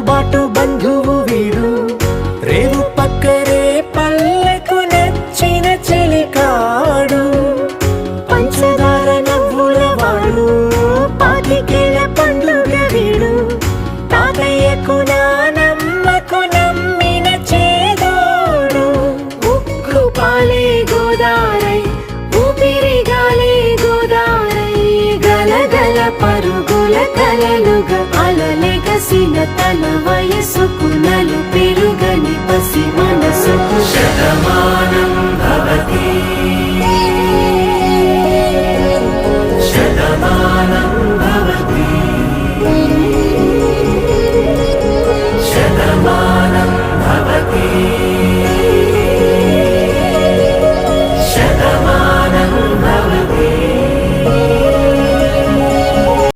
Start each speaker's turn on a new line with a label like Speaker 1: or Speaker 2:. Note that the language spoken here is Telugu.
Speaker 1: బాటు బంధువు వీడు, రేవు పక్కరే పల్లెకు నచ్చిన చెలికాడు. పంచదార నవ్వుల వాడు, పాతికేల పండుగ వీడు, తాతయ్యకు నానమ్మకు నమ్మిన చేదోడు. ఉక్కు పాలే గోదారై, ఊపిరి గాలే గోదారై, గలగల పరుగుల కలలుగా అలలెగసిన తన వయసుకు నలు పెరుగని పసి మనసుకు శతమానం భవతి, శతమానం